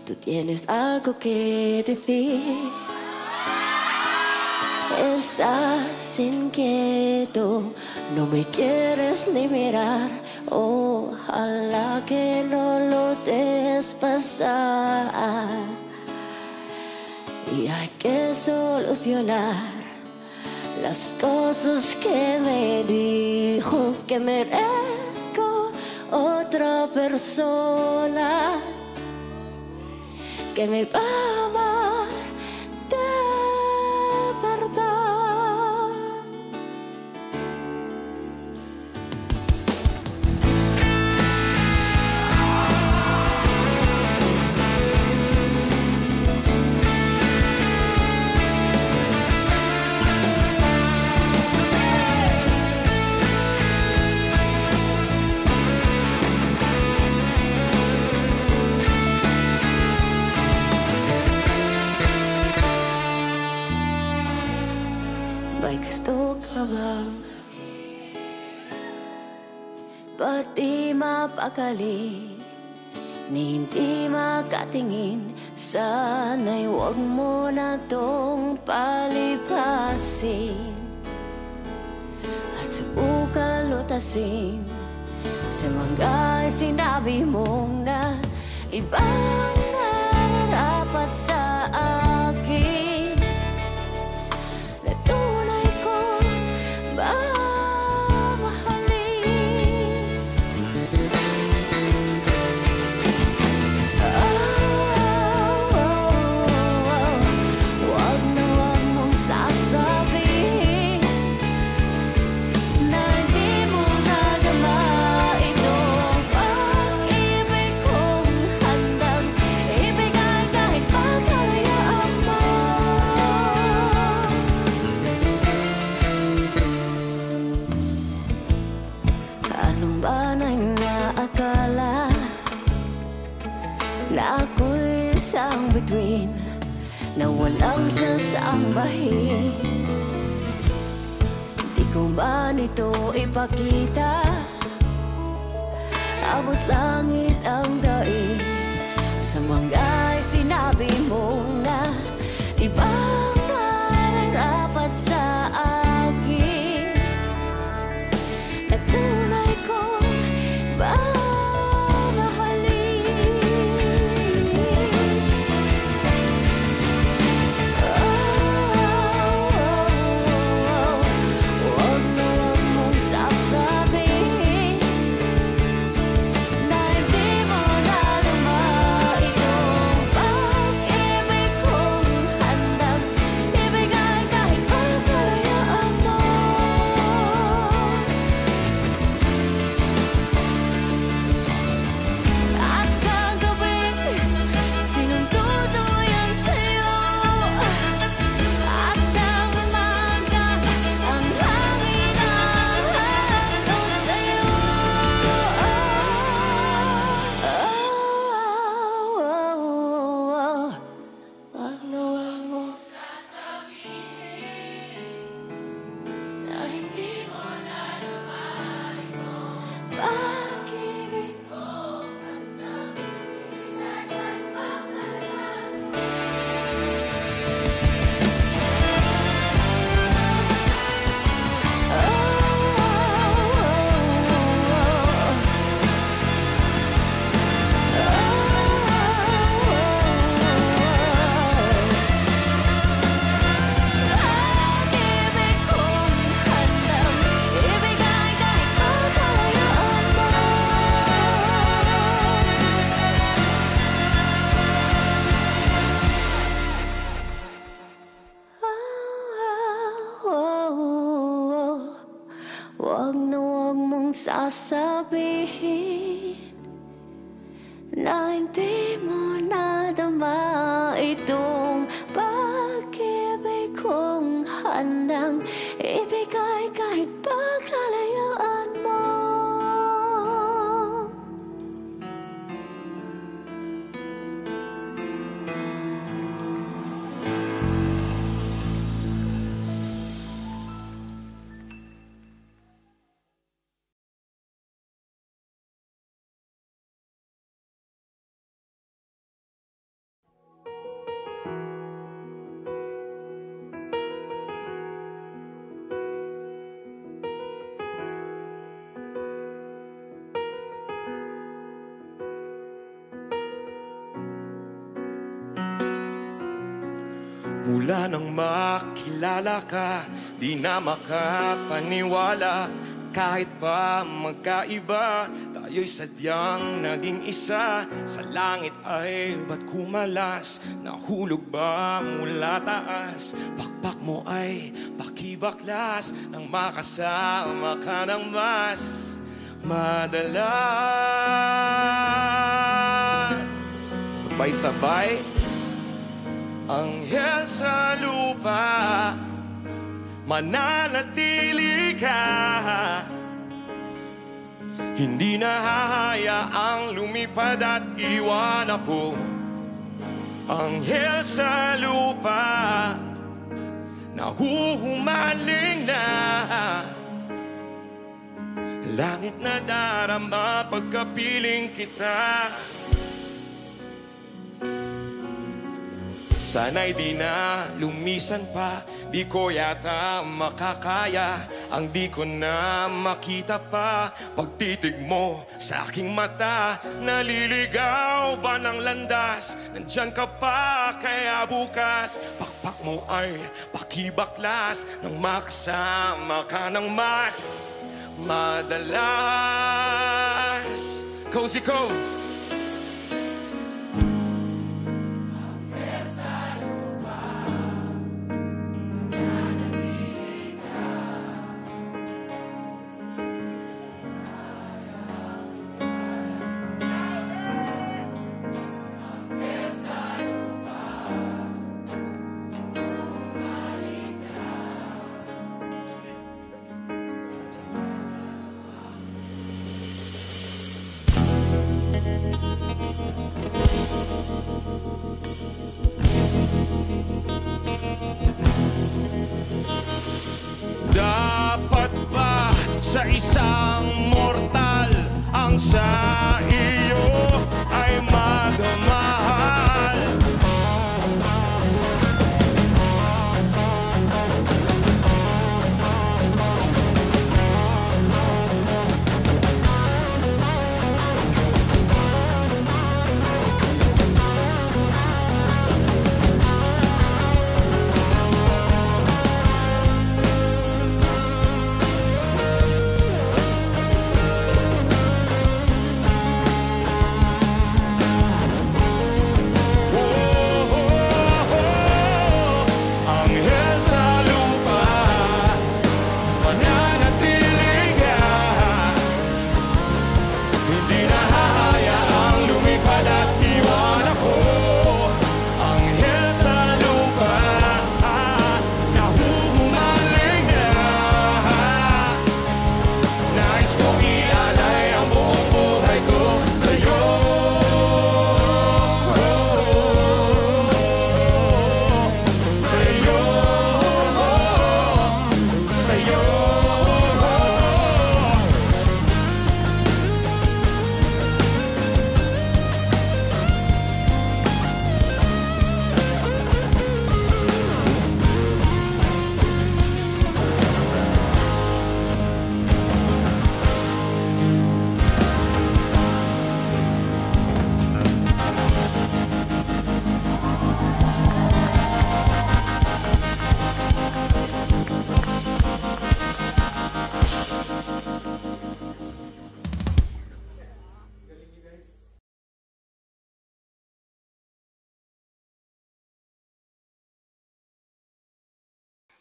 Tú tienes algo que decir. Estás inquieto, no me quieres ni mirar. Ojalá que no lo dejes pasar. Y hay que solucionar las cosas que me dijo, que merezco otra persona que me va a amar de verdad. May gusto ka ba? Ba't di mapakali? Ni hindi makatingin? Sana'y huwag mo na tong palipasin at subukan lutasin sa mga sinabi mong na ibang nararapat sa akin. Akala na ako'y isang bituin na walang sasambahin. Di ko man ito ipakita, abot langit ang daig sa mga sinabi mong na ibang nararapat sa akin, na tunay kong wag na wag mong sasabihin na hindi mo nadama itong pag-ibig kong handang ibigay kahit pagkalayaan mo. Mula nang makilala ka, di na makapaniwala. Kahit pa magkaiba, tayo'y sadyang naging isa. Sa langit ay ba't kumalas? Nahulog ba mula taas? Pakpak mo ay pakibaklas nang makasama ka ng mas madalas. Sabay-sabay, anghel sa lupa, mananatili ka. Hindi na hahayaang lumipad at iwan ako. Anghel sa lupa, nahuhumaling na. Langit na darama pagkapiling kita. Sana'y di na lumisan pa, di ko yata makakaya. Ang di ko na makita pa, pagtitig mo sa aking mata. Naliligaw ba ng landas? Nandyan ka pa, kaya bukas pakpak mo ay pakibaklas nang makasama ka ng mas madalas. Cozy Cove. Dapat ba sa isang mortal ang sa iyo ay magmahal?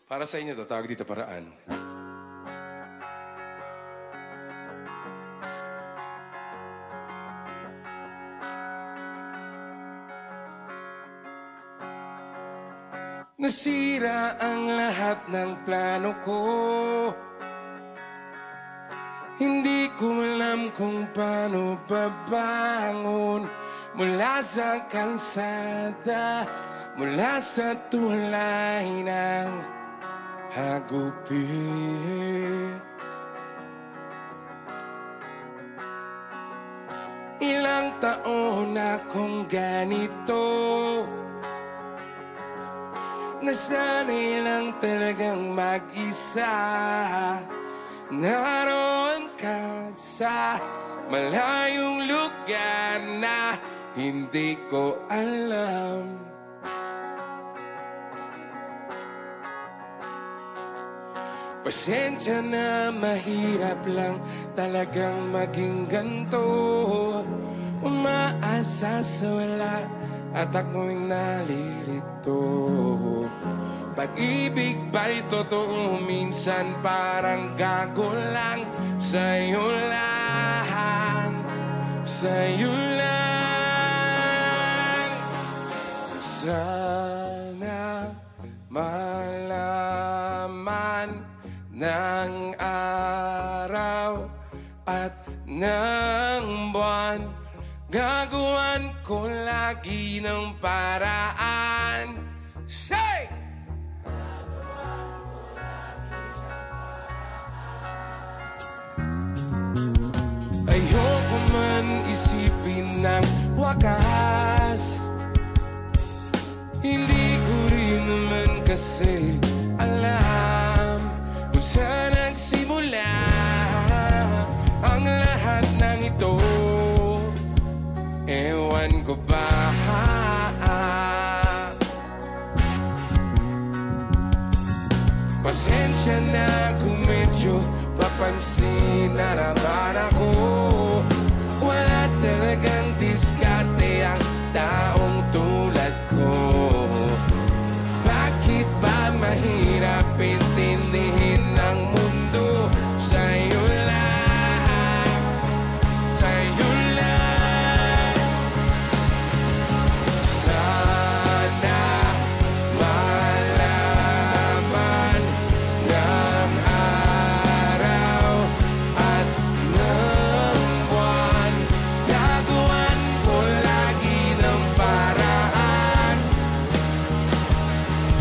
Para sa inyo to, tawag dito paraan. Nasira ang lahat ng plano ko. Hindi ko alam kung paano babangon mula sa kalsada, mula sa tulay ng hagupit. Ilang taon akong ganito, nasanay lang talagang mag-isa. Naroon ka sa malayong lugar na hindi ko alam. Pasensya na, mahirap lang talagang maging ganto. Umaasa sa wala at ako'y nalilito. Pag-ibig ba'y totoo? Minsan parang gago lang. Sa'yo lang, sa'yo lang. Sana malaman ng araw at ng buwan, gagawan ko lagi ng paraan. Say! Ayoko man isipin ng wakas. Hindi ko rin naman kasi alam kung saan nagsimula ang lahat ng ito. Ewan ko ba? Pasensya na kung medyo papansin na naman ako. Wala talagang diskarte ang taong tulad ko. Bakit ba mahirap intindihin ng mundo? Sa'yo lang, sa'yo lang. Sana malaman ng araw at ng buwan, gagawan ko lagi ng paraan.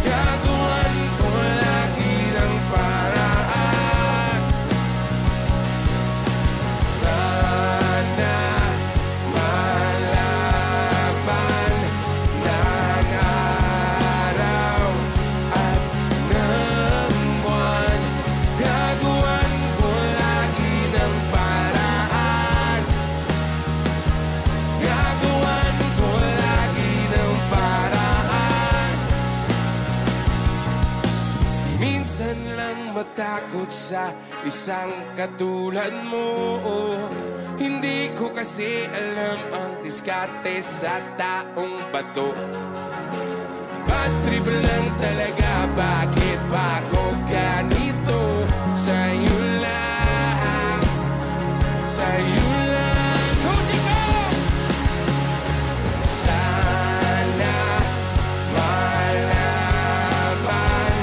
Gagawan ko lagi ng paraan. Sana malaman ng araw at ng buwan, gagawan ko lagi ng paraan. Gagawan ko lagi ng paraan. Minsan lang matakot sa isang katulad mo. Hindi ko kasi alam ang diskarte sa taong bato. Bad trip lang talaga, bakit ba ako ganito? Sa'yo lang, sa'yo lang. Kusiko! Sana malaman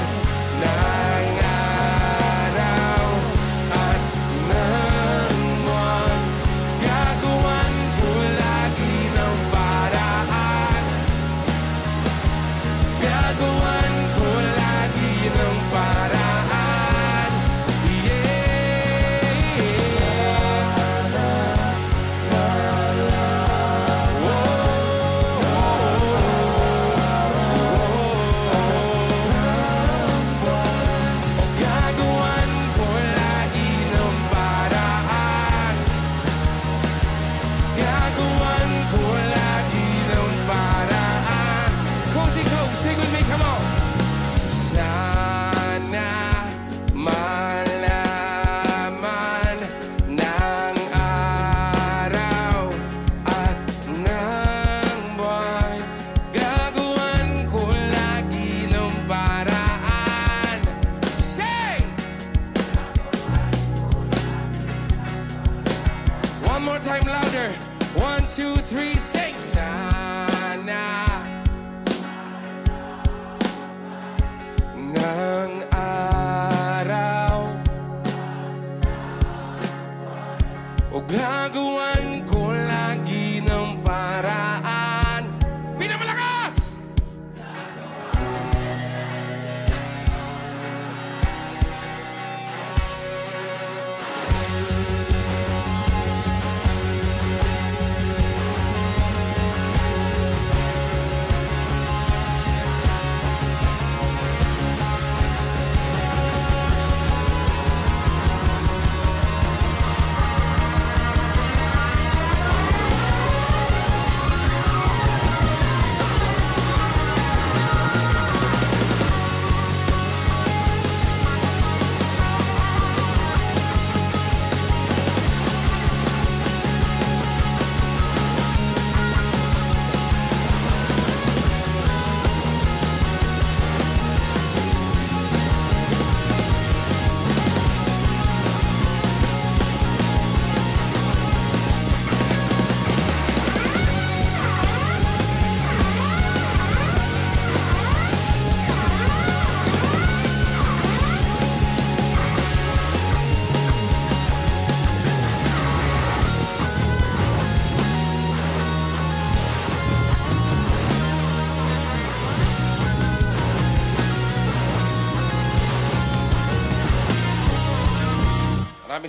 ng araw at ng buwan, gagawan ko lagi ng paraan. Gagawan ko lagi ng paraan. Yeah. Sana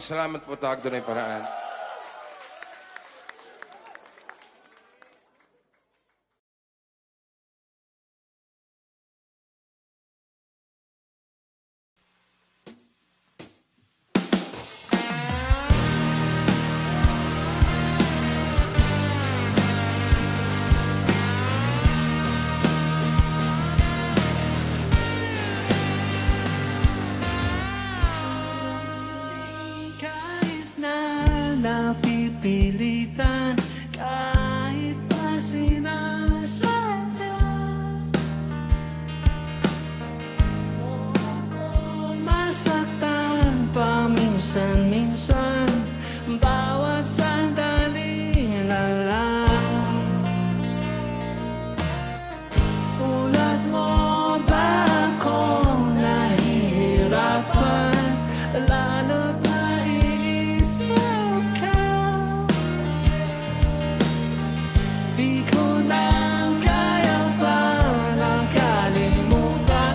salamat po, Tawag Doon ay Paraan. Napipilitan kahit pa sinasadya mo ako masaktan paminsan-minsan, bawat sandali na lang. Tulad mo ba akong nahihirapan, lalo't naiisip ka? Di ko na kaya pa nang kalimutan.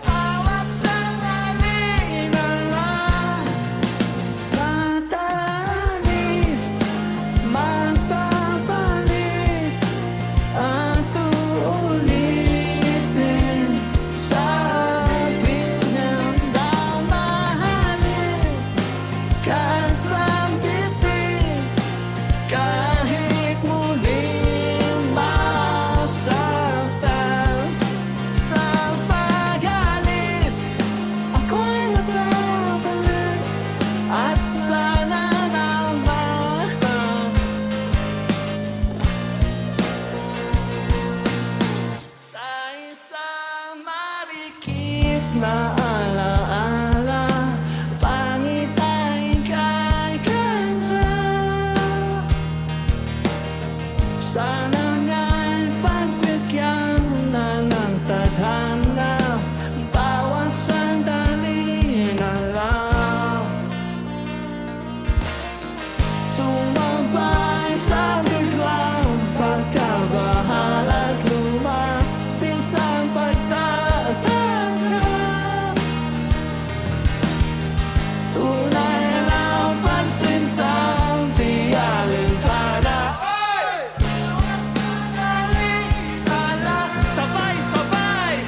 Bawat sandali na lang, tatanis, magpapalit at uulitin. Sabi niyang daw mahalin, kasambitin, kahit muling masaktan. Sa pag-alis, ako'y magbabalik at sana naman sa isang marikit na alaala, pangit ay kay ganda. Sana nga'y pagbigyan na ng tadhana, bawat sandali na lang. Sumabay sa biglang pagkabahal at lumapis ang pagtataka. Tunay na pagsintang di alintana. Sabay-sabay!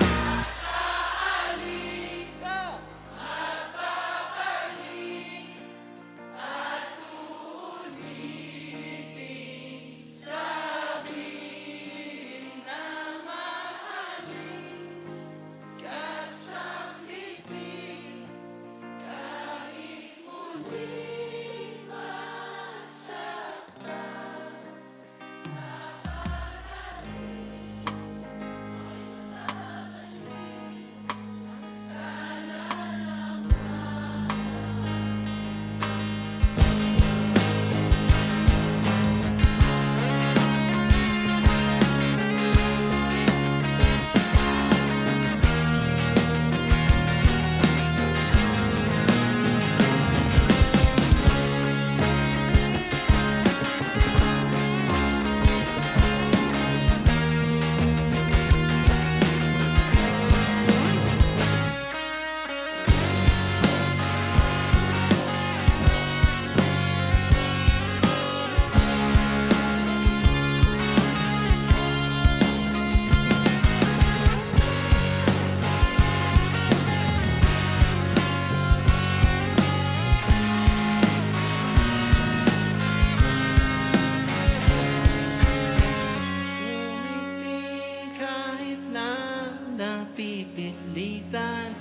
Kahit na napipilitan,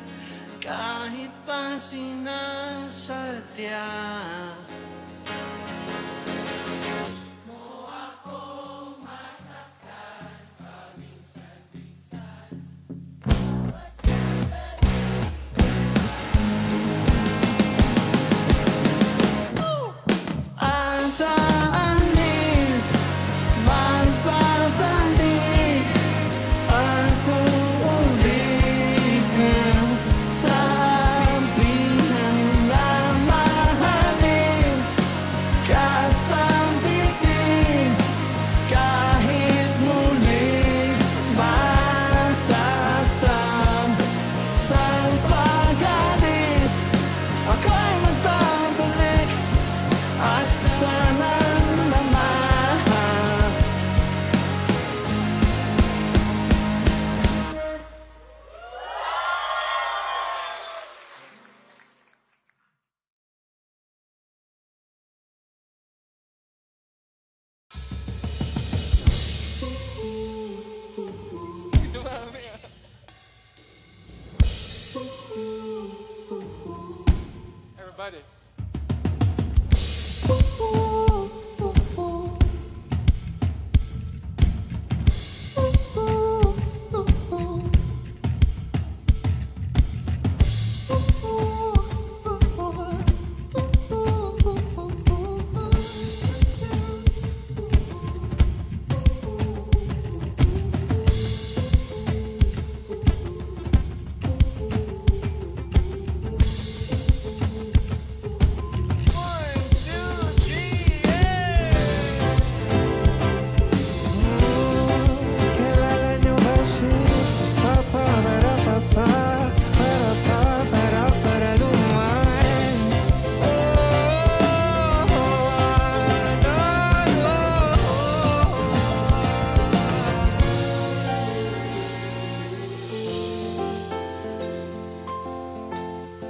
kahit pa sinasadya. Ang taanis, magpapalik at uulitin. Sabi ng namahalin,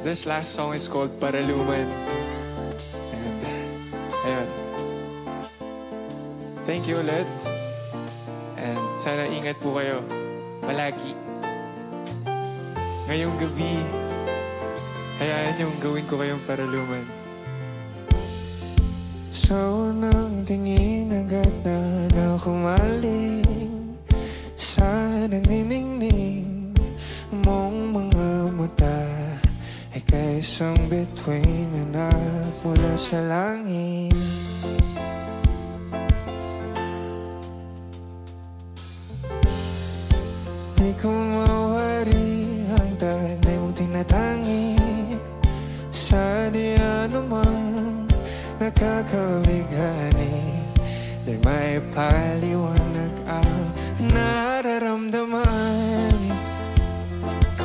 This last song is called Paraluman. And, ayun. Thank you ulit. And sana ingat po kayo. Palagi. Ngayong gabi, hayaan yung gawin ko kayong paraluman. Sa unang tingin agad na kumaling sa naniningning mong mga mata ay kaisang bituin na mula sa langit. Di ko mawari ang tagnay mong tinatangi sa di anumang nakakabighani. Di may paliwanag ang nararamdaman.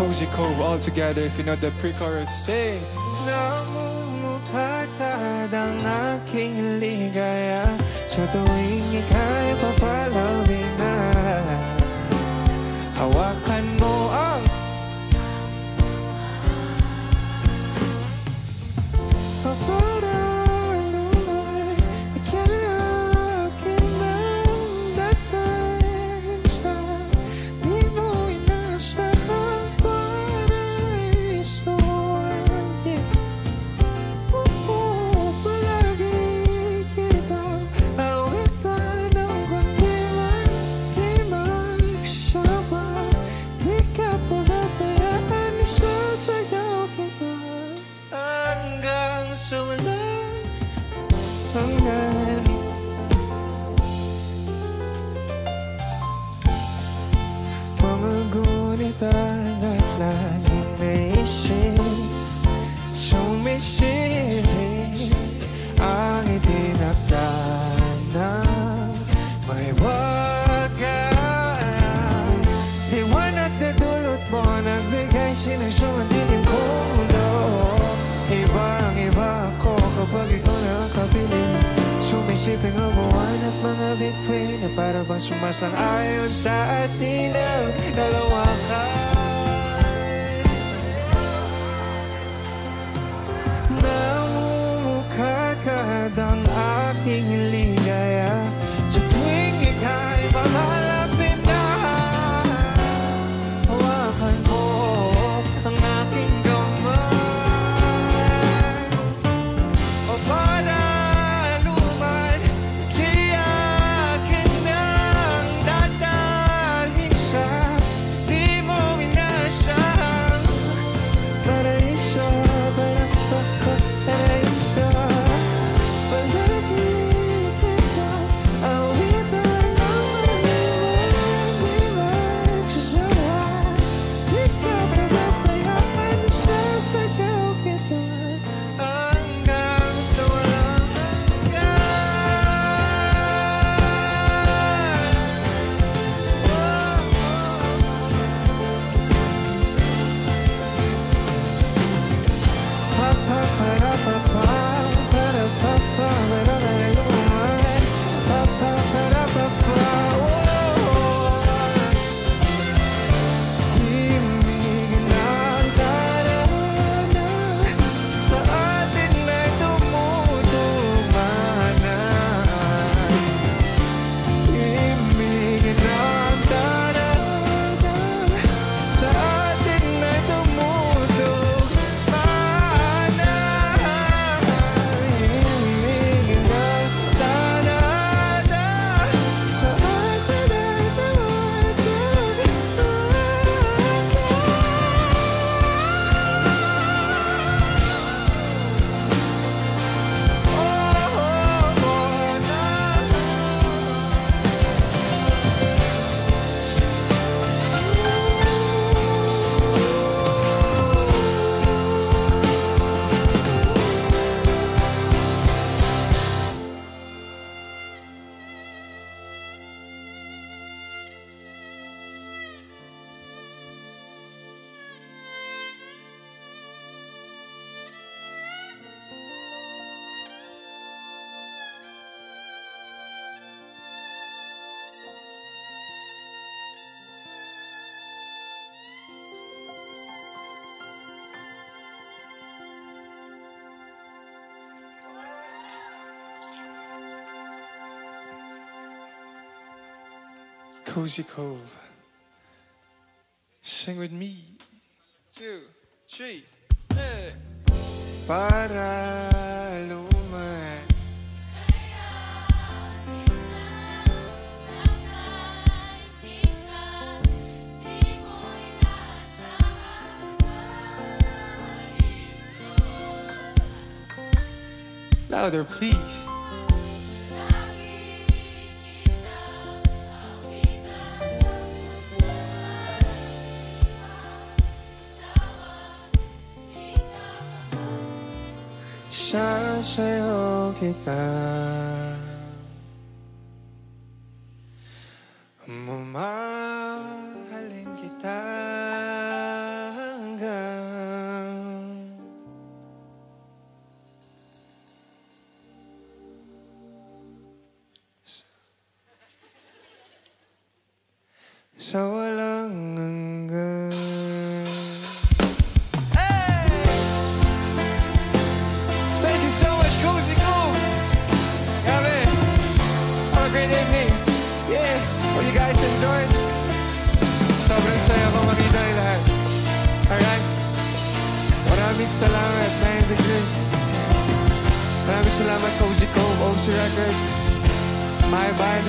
Cozy Cove all together if you know the pre-chorus. Say, namumukha ka ang aking ligaya sa tuwing ika'y papalawin na. Hawakan mo ang paparaluman, ikayakin ang datahin sa di mo inasahang paraiso. Palagi kitang awitan ng kundi man di magsasawa. Di ka pabatayaan, isasayaw kita hanggang sa walang hanggan. Mga gunita na't laging naisip, sumisilip ang itinakdan ng may wagas. Liwanag na dulot mo, nagbigay sinagsuman dilim kong mundo. Ibang-iba ako kapag ikaw nakapiling, sumisiping ang buwan at mga bituin na para bang sumasang-ayon sa atin ang dalawakan. Namumukha ka ang aking ligaya sa tuwing ika'y mamalapit na. Hawakan mo ang aking kamay. O paraluman, tiyakin ang dadalhin sa di mo Cozy Cove. Sing with me. 2, 3, hey. Para luman. Louder, please. Sasayaw kita, mamahalin kita hanggang sa walang hanggan. Hope you guys enjoyed. Sobrang saya ko makita yung lahat. Alright? Maraming salamat, 9 Degrees. Maraming salamat, Cozy Cove, OC Records, My Band,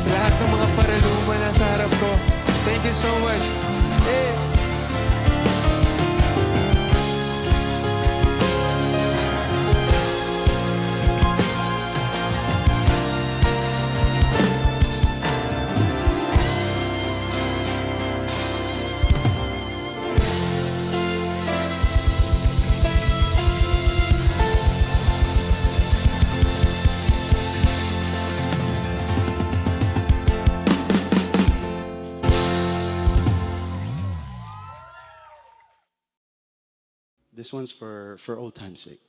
sa lahat ng mga paraluman na sa harap ko. Thank you so much. Hey! This one's for old time's sake.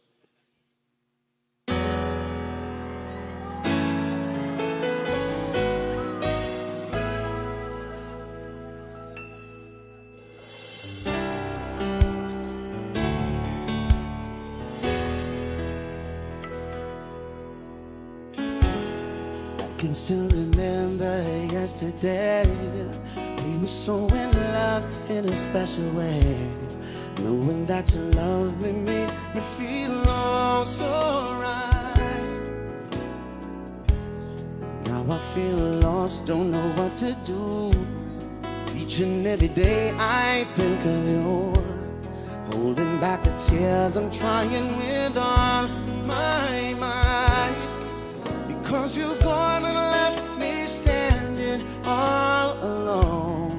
I can still remember yesterday. We were so in love in a special way. Knowing that your love made me feel oh so right. Now I feel lost, don't know what to do. Each and every day I think of you. Holding back the tears, I'm trying with all my might. Because you've gone and left me standing all alone.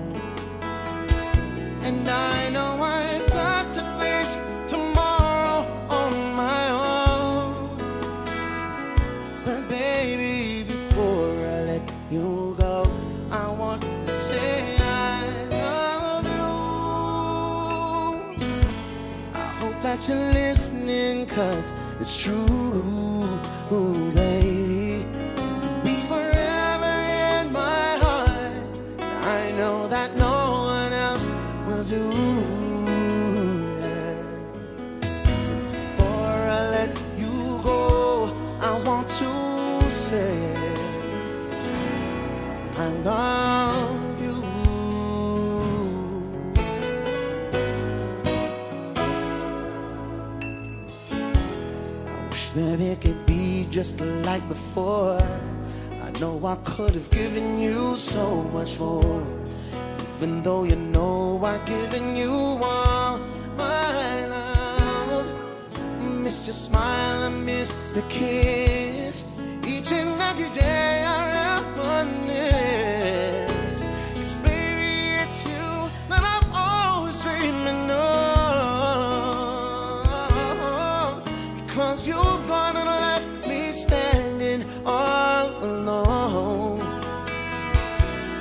And I know I've got to face tomorrow on my own. But baby, before I let you go, I want to say I love you. I hope that you're listening, 'cause it's true, ooh, baby. Be forever in my heart. I know that no one else will do. Yeah. So before I let you go, I want to say I love you. I wish that it could be just like before. I know I could have given you so much more. Even though you know I've given you all my love. Miss your smile, I miss the kiss. Each and every day I reminisce. 'Cause baby, it's you that I'm always dreaming of. Because you've gone and left me standing all alone.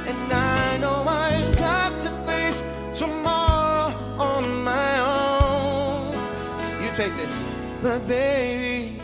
And I know I've got to face tomorrow on my own. You take this. But baby,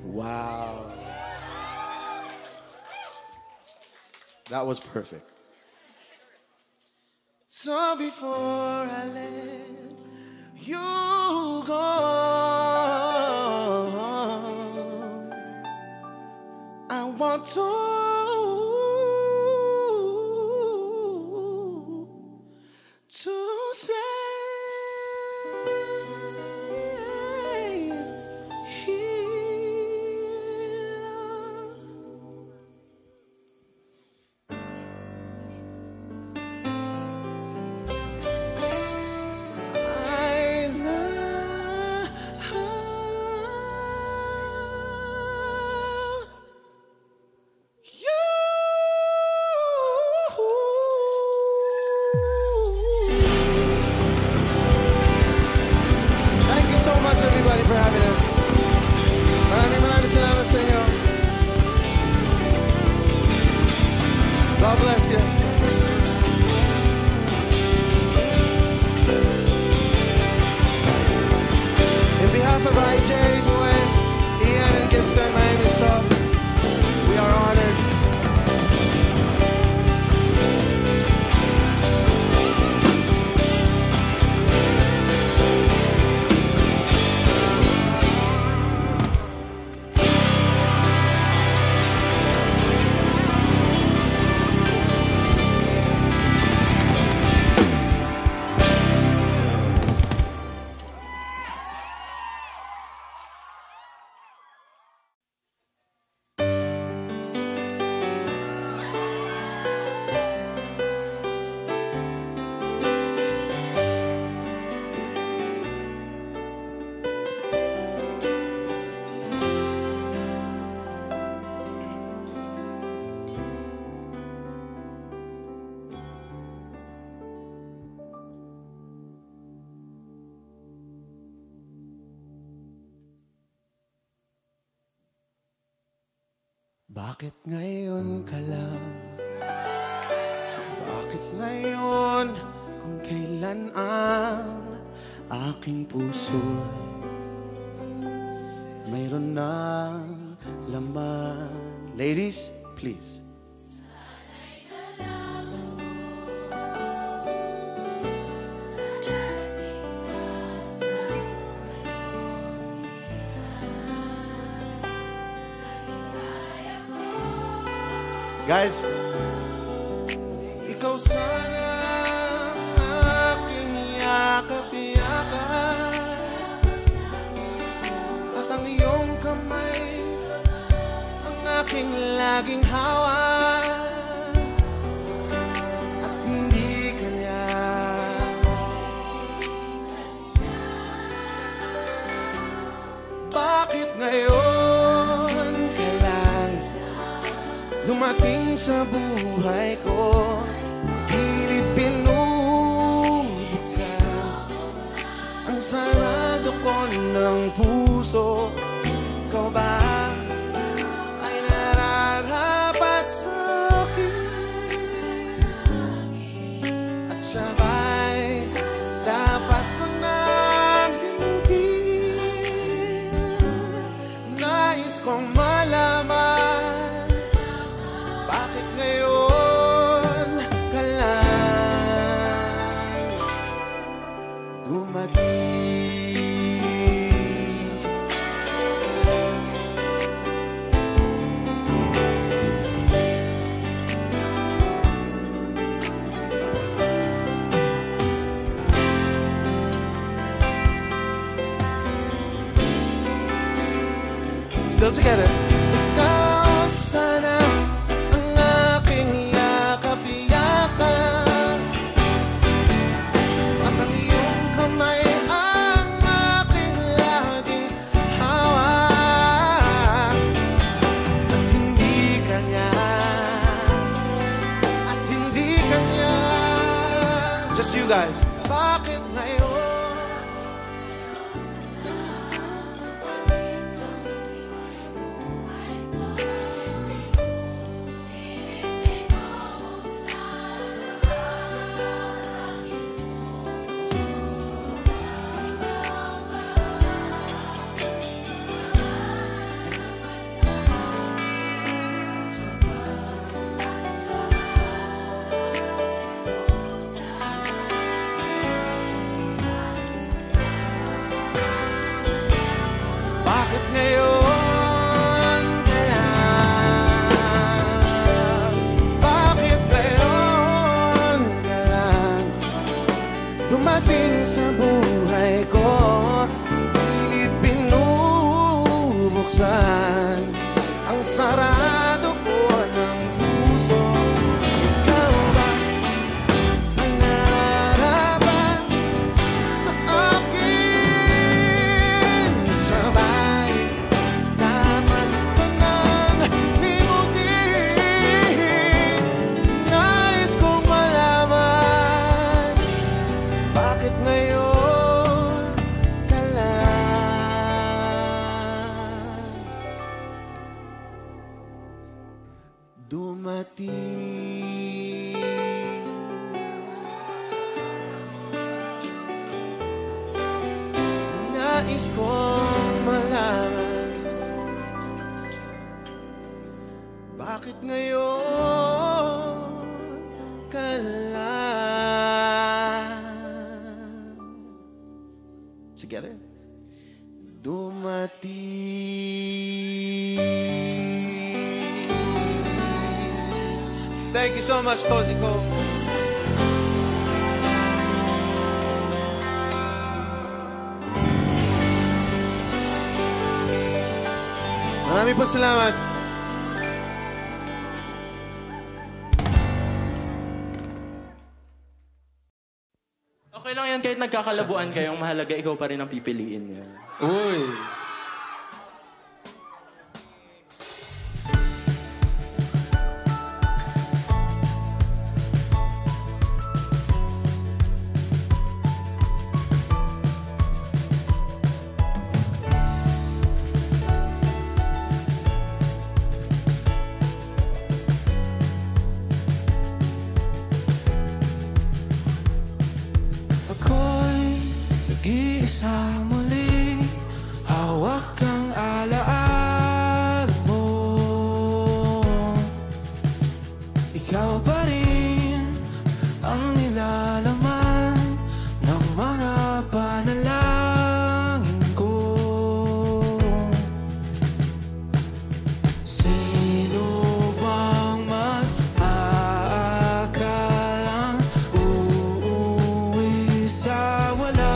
Wow. That was perfect. So before I let you go, I want to say God bless you. In behalf of IJ, Gwen, Ian, and Gibson, my name is Sub. We are honored. Bakit ngayon ka lang? Bakit ngayon kung kailan ang aking puso mayroon ng laman? Ladies, please. Guys, ikaw sana ang aking yakap-yakap at ang iyong kamay ang aking laging hawak at hindi kanya. Bakit ngayon dumating sa buhay ko, pilit binubuksan ang sarado ko ng puso. Ikaw ba ay nararapat sa akin? At siya ba'y dapat ko nang hinugin? Nais kong malaman bakit ngayon ka lang dumating? Still together. Ikaw sana you guys. Bakit ngayon? buksan ang sarado ko ng puso. Ikaw ba ang nararapat sa akin? Sabay naman ka nang limutin. Nais kong malaman bakit ngayon ka lang dumating. Nais kong malaman bakit ngayon ka lang together dumating. Thank you so much, Cozy Cove. Maraming po salamat. Okay lang yan kahit nagkakalabuan kayong mahalaga, ikaw pa rin ang pipiliin niya. Uy. Ako'y nag-iisa muli, hawak ang alaala mo. Ikaw pa rin ang nilalaman ng mga panalangin ko. Sino bang mag-aakalang uuwi sa wala?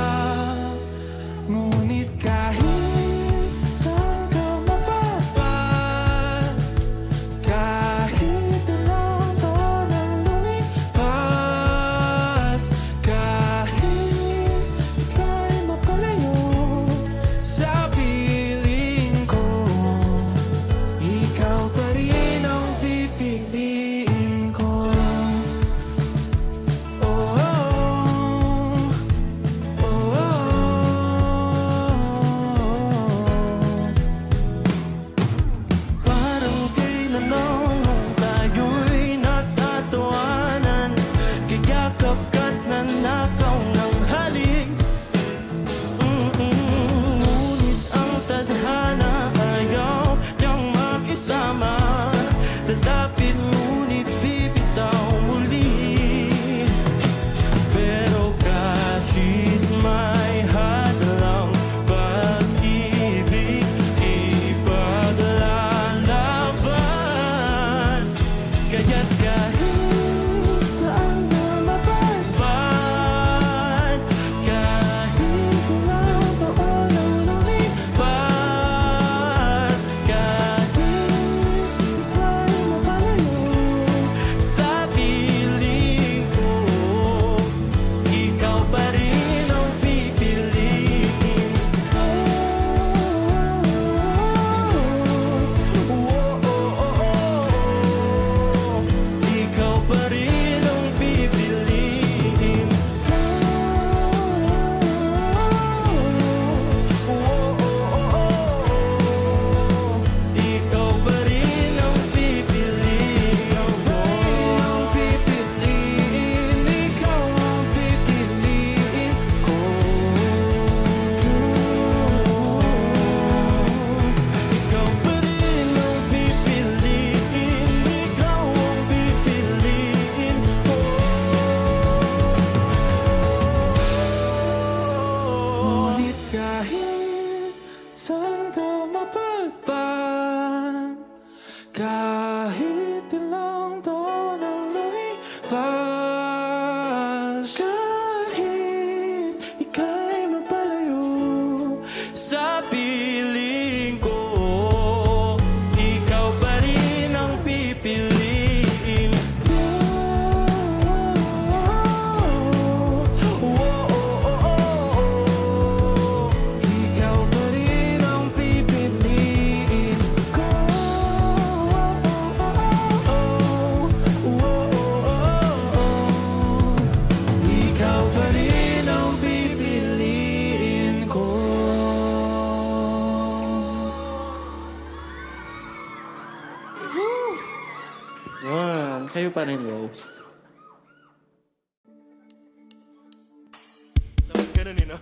Ngunit kahit saan ka mapapat, kahit ilang taon ang lumipas, kahit ika'y mapalayo sa piling ko, ikaw pa rin ang pipiliin ko. Oh, oh, oh. Parang kailan nung tayo'y nagtatawanan, kayakap ka't nanakaw ng halik. Ngunit ang tadhana ayaw niyang makisama, lalapit ngunit bibitaw muli. Pero kahit may hadlang pag-ibig, ipaglalaban. Kaya't kahit saan na mapadpad, kahit ilang taon ang lumipas, kahit ika'y mapalayo sa piling ko, ikaw pa rin ang pipiliin. Ikaw pa rin ang pipiliin. Ikaw pa rin ang pipiliin. Ang pipiliin, ikaw ang pipiliin ko. Ikaw pa rin ang pipiliin. Ikaw ang pipiliin ko. Ngunit kahit saan ka mapadpad, kahit ilang taon ang lumipas, kahit ika'y mapalayo Sa piling ko, Kayo pa rin, Rose. Sabi ganun, no?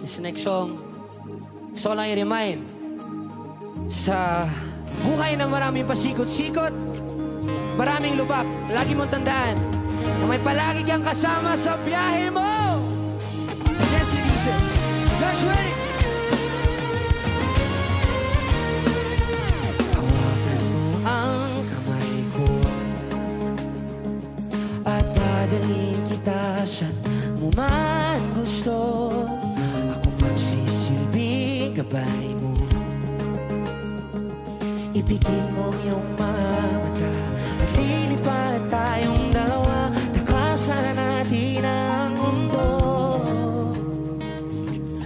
This next song, gusto ko lang i-remind sa buhay na maraming pasikot-sikot, maraming lubak. Lagi mong tandaan na may palagi kang kasama sa biyahe mo. Jesse Jesus, let's ready! Hawakan mo ang kamay ko, gabay mo. Ibigin mo iyong mga mata at lilipad tayong dalawa. Takasan natin ang mundo.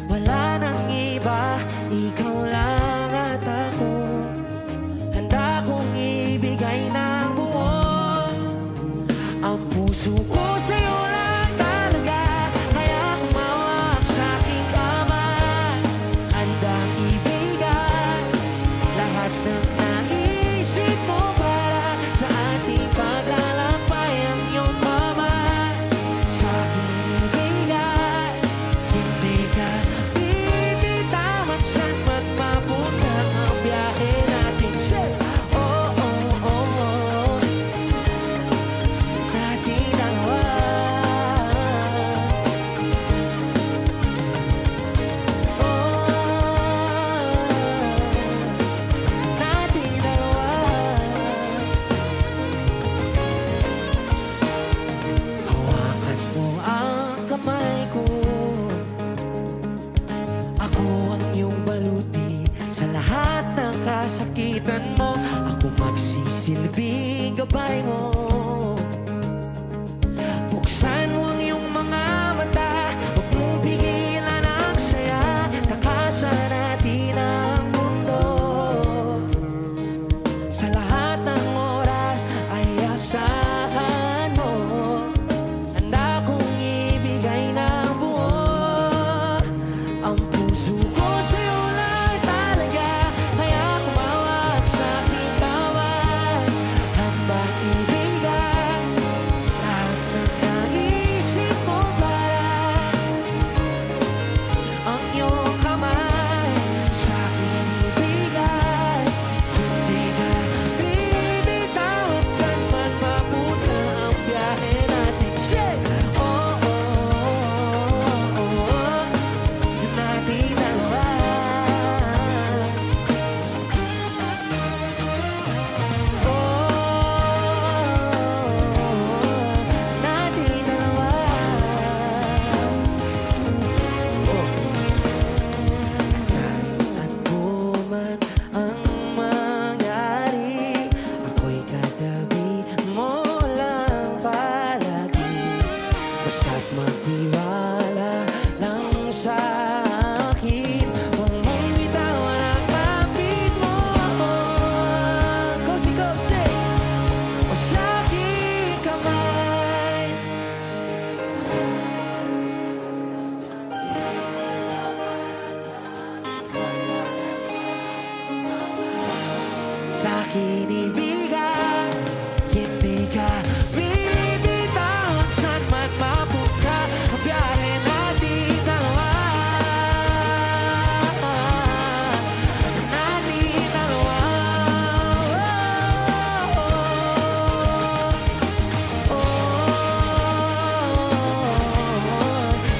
Wala nang iba, ikaw lang at ako. Handa kong ibigay ng buo ang puso ko sa'yo lang talaga. Kaya humawak sa aking kamay, handang ibigay lahat ng naisip mo para sa ating paglalakbay. Ang iyong kamay sa akin ibigay, hindi ka bibitawan saan man mapunta ang biyahe natin. Say, oh, oh, oh, oh, natin dalawa. Natin dalawa. Hawakan mo ang kamay ko, ako ang iyong baluti sa lahat ng kasakitan mo. Ako magsisilbing gabay mo. Buksan mo ang iyong mga mata, huwag mong pigilan ang saya. Takasan natin ang mundo. Sa lahat ng oras ay asahan mo. Handa kong ibigay ng buo ang puso ko sa'yo lang talaga. Kaya kumawag sa aking kamay, handang ibigay lahat ng naisip mo para ang iyong kamay sa akin ibigay, hindi ka bibitawan saan man mapunta ang biyahe natin. Say, oh, oh, oh, oh, yun natin dalawa. Natin dalawa. At kuman ang mangyari, ako'y katabi mo lang palagi. Basta't magtiwala lang sa akin, huwag mong bitawan ang kapit mo. Kosi-kosi o sa aking kamay. Sa akin ibigay, hindi ka bibitawan saan man mapunta ang biyahe natin dalawa. Natin dalawa.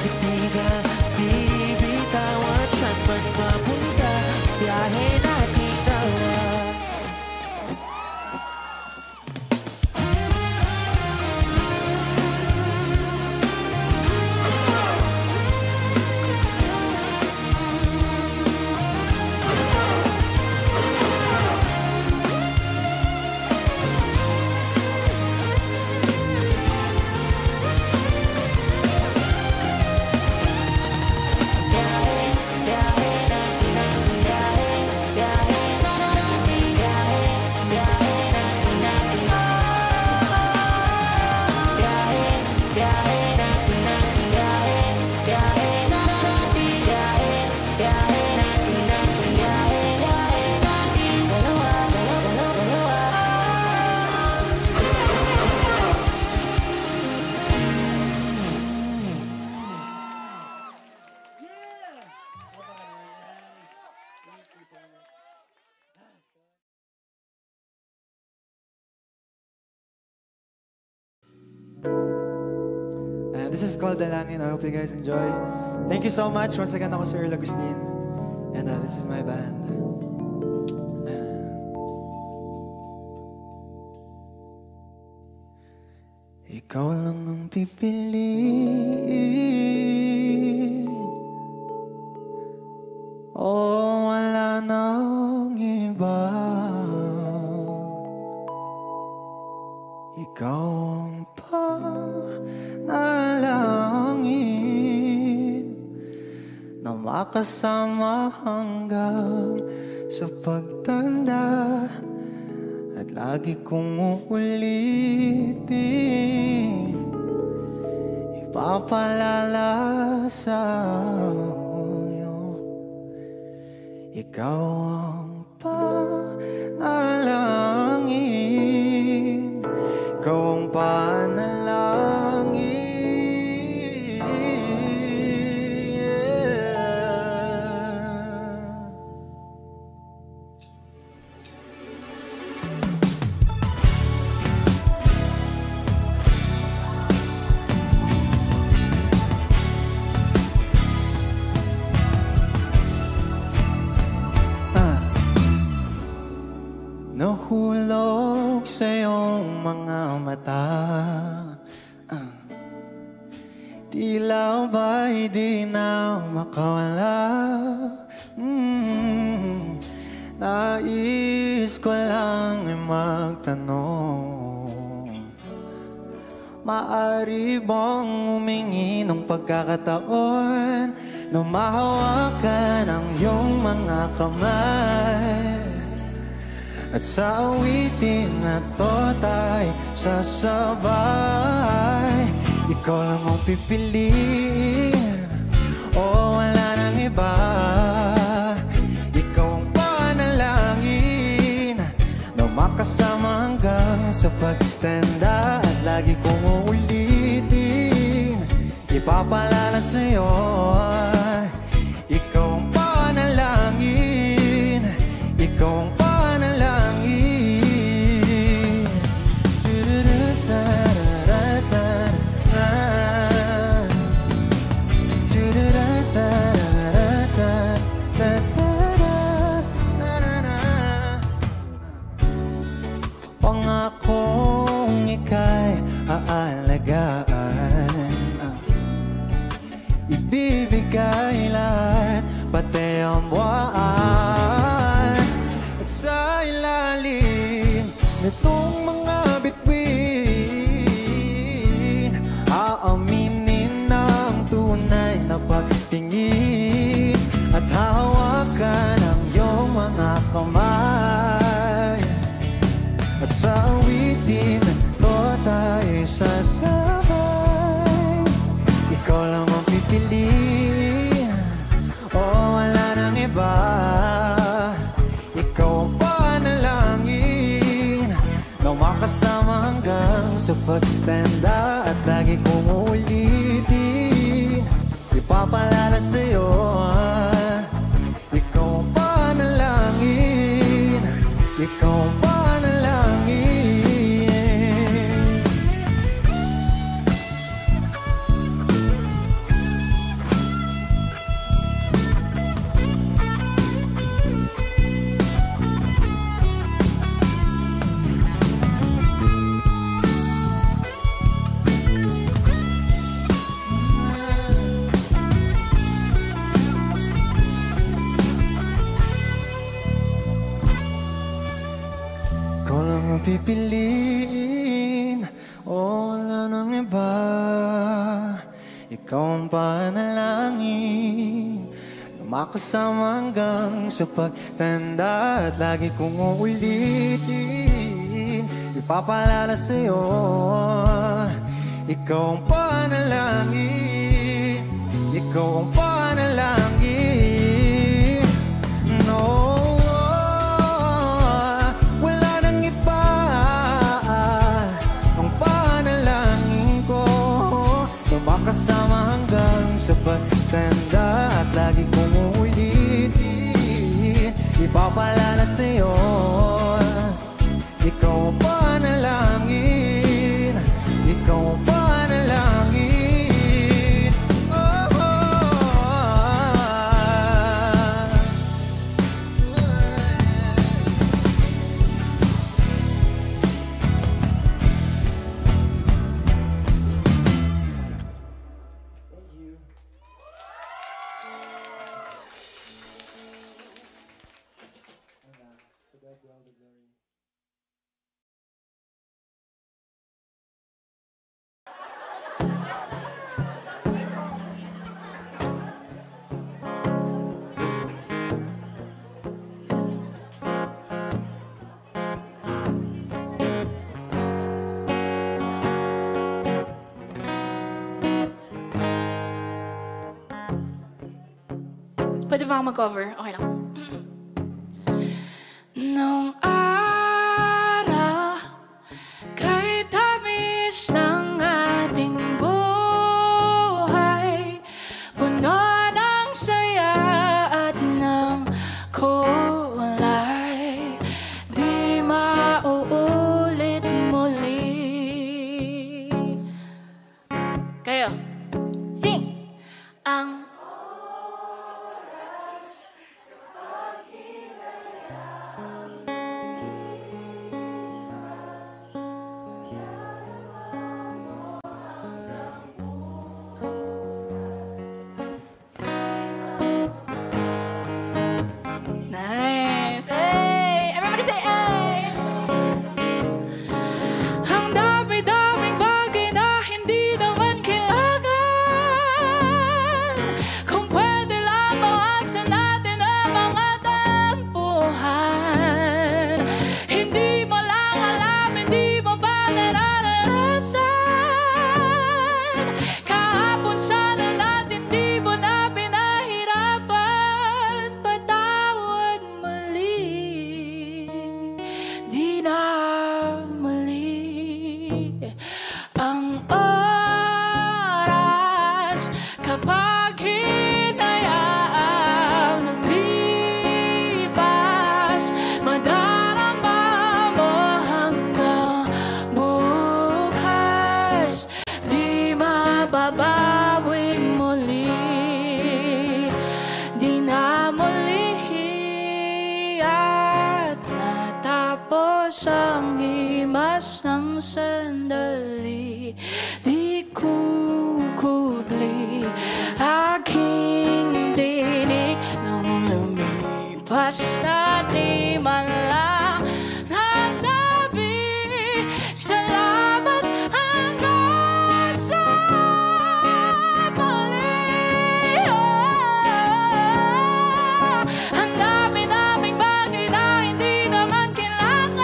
Hindi ka bibitawan saan man mapunta ang biyahe natin dalawa. And this is called Dalangin. I hope you guys enjoy. Thank you so much. Once again, ako si Earl Agustin. And this is my band. Ikaw lang ang pipiliin. Oh, wala nang iba. Ikaw ang panalangin na makasama hanggang sa pagtanda. At lagi kong uulitin, ipapalala sa iyo. Ikaw ang panalangin, ikaw ang panalangin. Nahulog sa iyong mga mata, tila ba'y di na makawala. Nais ko lang ay magtanong, maaari bang humingi ng pagkakataon na mahawakan ang iyong mga kamay? At sa awitin na to tayo sasabay. Ikaw lang ang pipiliin, o wala nang iba. Ikaw ang panalangin na makasama hanggang sa pagtanda. At lagi kong uulitin, ipapalala sa'yo. Ikaw ang panalangin, ikaw ang panalangin. Pangakong ika'y aalagaan, ibibigay lahat, pati ang buwan. At sa ilalim nitong mga bituin, aaminin ang tunay na pagtingin. At hawakan ang iyong mga kamay. At sa awitin ito tayo sasabay. Ikaw lang ang pipiliin, o wala nang iba. Ikaw ang panalangin na makasama hanggang sa pagtanda. At lagi kong uulitin, ipapalala sa'yo. Ikaw ang panalangin, ikaw ang panalangin. Ikaw lang ang pipiliin, o wala nang iba. Ikaw ang panalangin na makasama hanggang sa pagtanda. At lagi kong uulitin, ipapalala sa'yo. Ikaw ang panalangin, ikaw ang panalangin. No, kasama hanggang sa pagtanda. At lagi kong uulitin, ipapalala sa'yo. Ikaw ang panalangin, ikaw ang panalangin. Oh, Pwede ba akong mag-cover? Okay lang. Nung araw, kahit tamis ng ating buhay, puno ng saya at ng kulay, di mauulit muli. Kayo, sing! Ang nice! Hey! Everybody say hey! Ang dami-daming bagay na hindi naman kailangan. Kung pwede lang bawasan natin ang mga tampuhan. Hindi mo lang alam, hindi mo ba naranasan? Kahapon sana natin di mo na pinahirapan. Patawad muli, di na muli ang oras kapag hinayaan lumipas. Madarama mo hanggang bukas, di mababawing muli, di na muli. At natapos ang himas ng sandali, di kukubli aking tinig nang lumipas na di man lang nasabi salamat hanggang sa muli. Ang dami-daming bagay na hindi naman kailangan.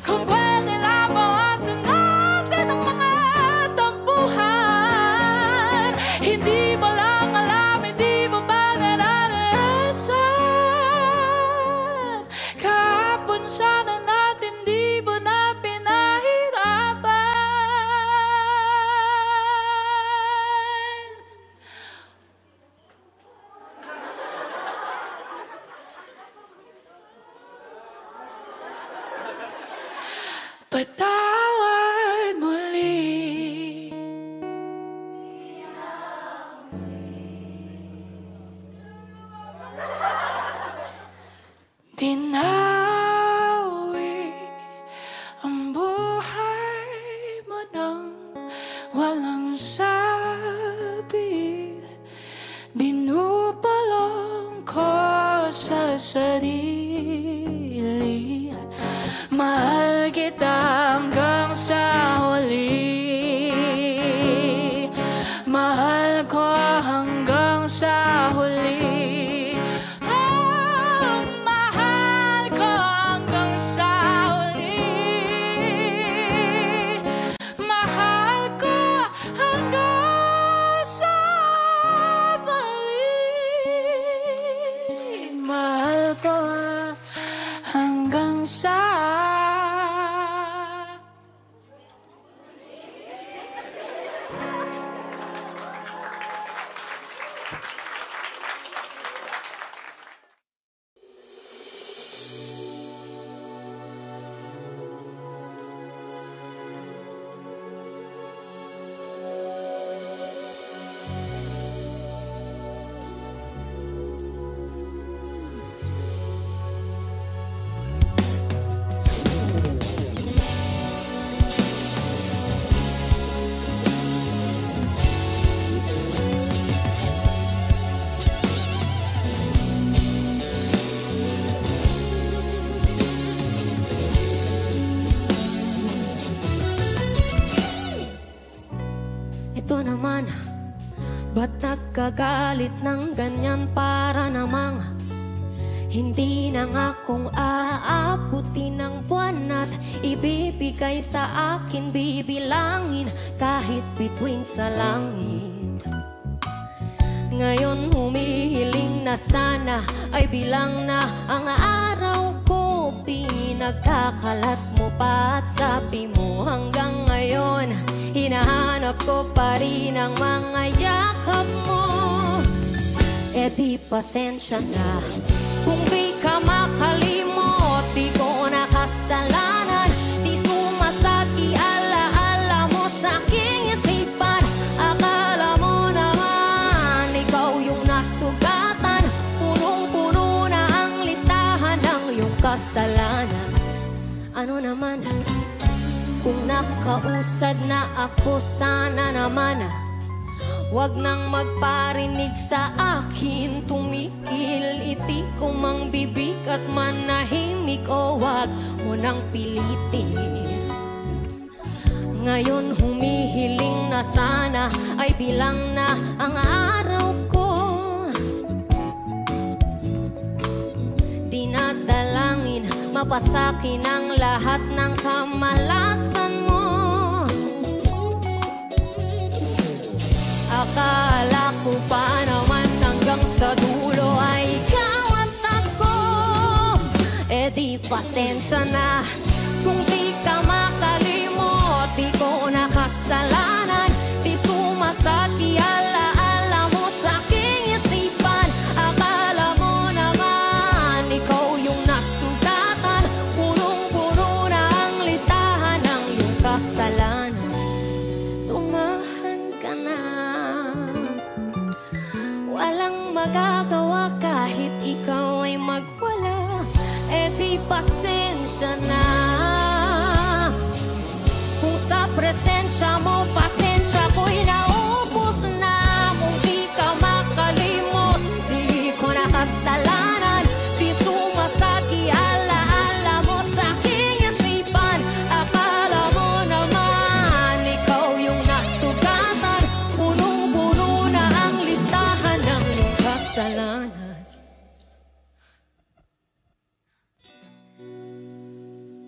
Kung pwede lang bawasan natin ang mga tampuhan. Hindi mo lang alam, hindi mo ba naranasan? Kahapon sana natin di mo na pinahirapan. Patawad muli. Binawi ang buhay mo nang walang sabi. Binubulong ko sa sarili, mahal kita hanggang sa huli. Mahal ko hanggang sa huli. Oh, mahal ko hanggang sa huli. Mahal ko hanggang sa huli. Mahal ko hanggang sa nagagalit ng ganyan para namang hindi na nga kung aabutin ng buwan at ibibigay sa akin, bibilangin kahit bituin sa langit. Ngayon humihiling na sana ay bilang na ang araw ko, pinagkakalat mo pa at sabi mo hanggang ngayon hinahanap ko pa rin ang mga yakap mo. E di pasensya na kung di ka makalimot, di ko nakasalanan, di sumasagi alaala mo sa aking isipan. Akala mo naman ikaw yung nasugatan, punong-puno na ang listahan ng iyong kasalanan. Ano naman kung nakausad na ako, sana naman wag nang magparinig sa akin, tumikil, itik ko mang bibig at manahimik, o wag mo nang pilitin. Ngayon humihiling na sana ay bilang na ang araw ko, dinadalangin mapasakin ang lahat ng kamalasan mo. Akala ko pa naman hanggang sa dulo ay ikaw at ako. E di pasensya na kung di ka makalimot, di ko nakasalanan, di sumasagi alaala mo sa aking isipan. Akala mo naman ikaw yung nasugatan, punong-puno na ang listahan ng iyong kasalanan. Tumahan ka na, walang magagawa kahit ikaw ay magwala. E di pasensya na kung sa presensya mo pasensya ko'y naubos na. Kung di ka makalimot, di ko nakasalanan, di sumasagi alaala mo sa aking isipan. Akala mo naman ikaw yung nasugatan, punong-puno na ang listahan ng iyong kasalanan.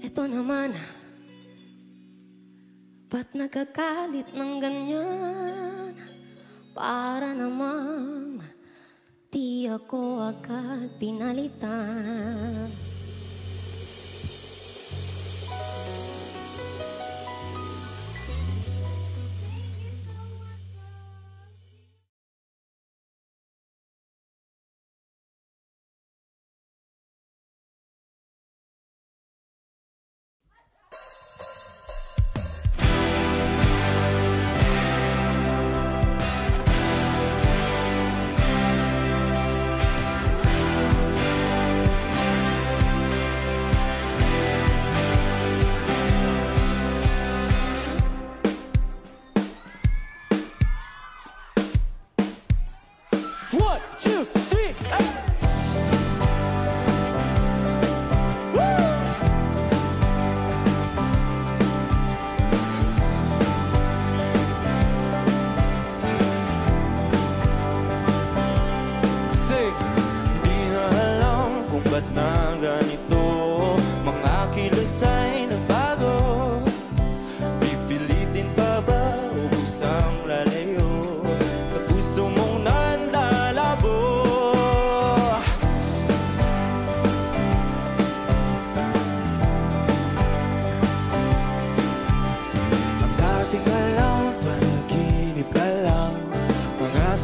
Ito naman, ba't nagagalit ng ganyan? Para namang di ako agad pinalitan.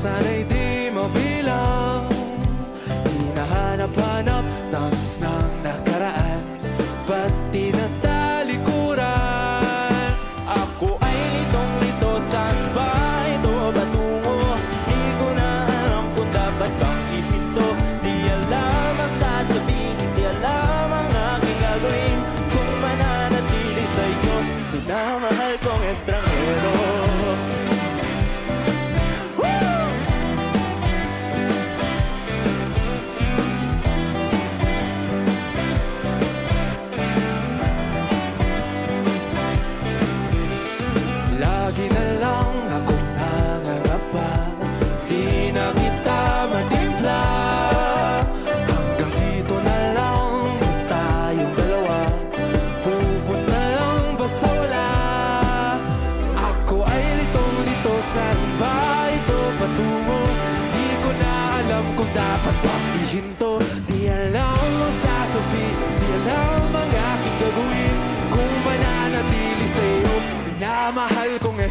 Sana'y di mabilang, hinahanap-hanap tangis ng nakaraan, pati na talikuran. Ako ay litong-lito, saan ba ito patungo? Di ko na alam kung dapat bang ihinto. Di alam ang sasabihin, di alam ang aking gagawin, kung mananatili sa'yo, minamahal kong estranghero.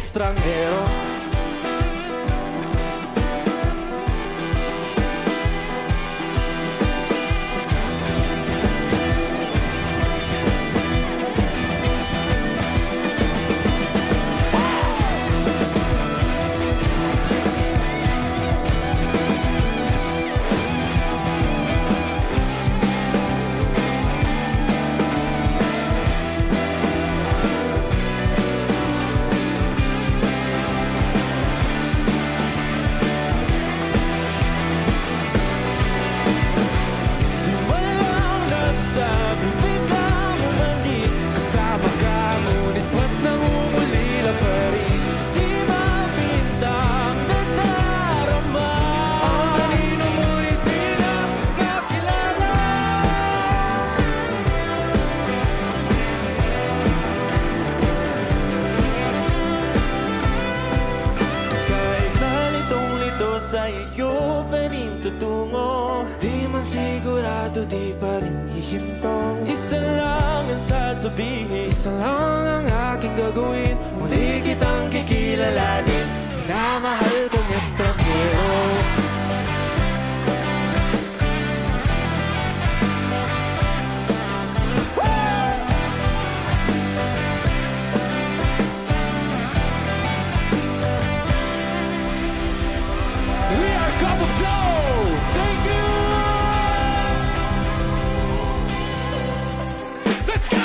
estranghero. Sa iyo pa rin tutungo. Di man sigurado, di pa rin hihinto. Isa lang ang sasabihin, isa lang ang aking gagawin. Muli kitang kikilalanin, minamahal kong estranghero. Cup of Joe! Thank you! Let's go!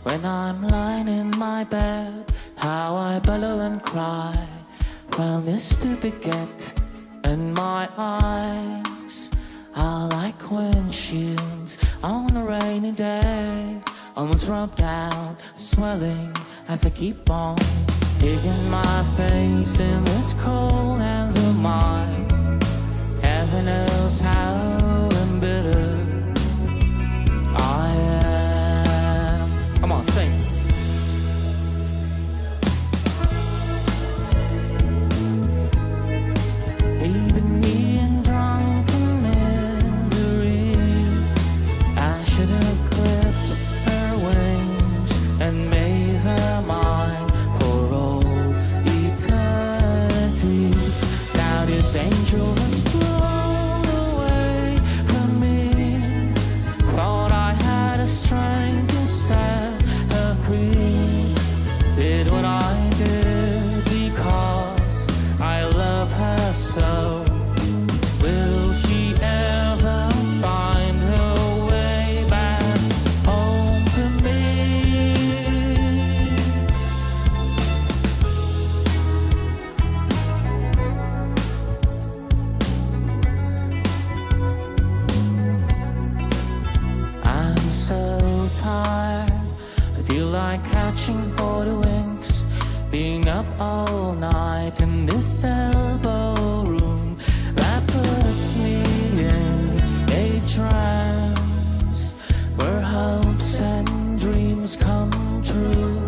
When I'm lying in my bed, how I bellow and cry while Mr. Baguette and my eyes are like windshields on a rainy day, almost rubbed out, swelling as I keep on digging my face in this cold hands of mine. Heaven knows how embittered I am. Come on, sing. Leaving me in drunken misery. I should have clipped her wings and made her mine for all eternity. Now this angel has flown away from me. Thought I had a strength to set her free. Did what I did because I love her so. Will she ever find her way back home to me? I'm so tired, I feel like catching 40 winks, being up all night in this elbow room that puts me in a trance where hopes and dreams come true.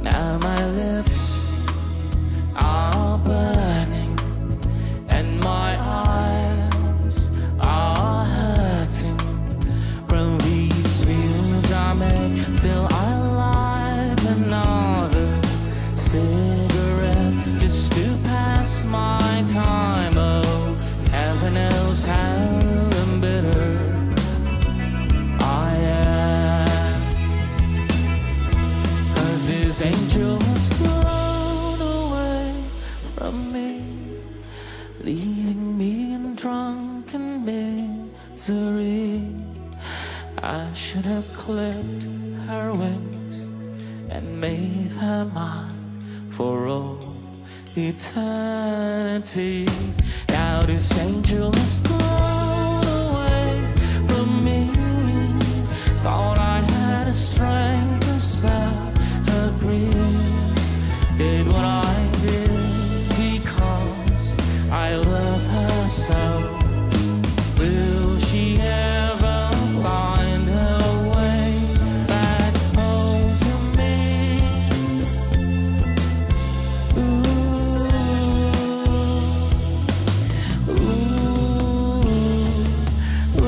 Now my lips are burning and my eyes are hurting from these feelings I make. Still I light another misery. I should have clipped her wings and made her mine for all eternity. Now this angel has flown away from me. Thought I had a strength to set her free. Did what I did because I love her so. Will she ever find her way back home to me? Ooh, ooh, ooh.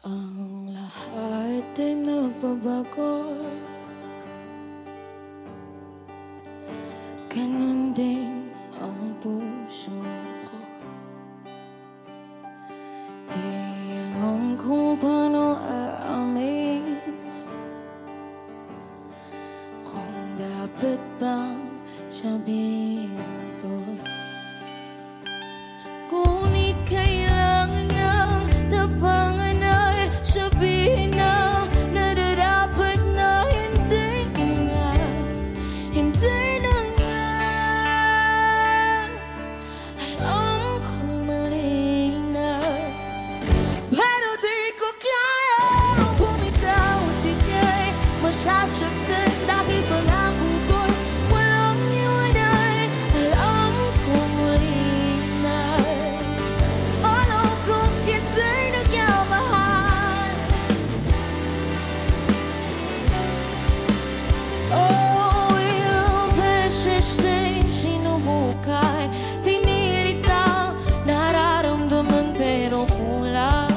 Ang lahat ay nagbabago. Ganun din ang puso ko. Di alam kung paano aamin, kung dapat bang sabihin ko. Ngunit kailangan ng tapangan ay sabihin na nararapat na hindi na nga. Alam kong mali na, pero di ko kaya bumitaw. Di masasaktan dahil pangako ko'y walang iwanan. Alam kong muli na, alam kong hindi nagkamahal. Oh, ilang beses din sinubukan, pinilit ang nararamdaman pero kulang,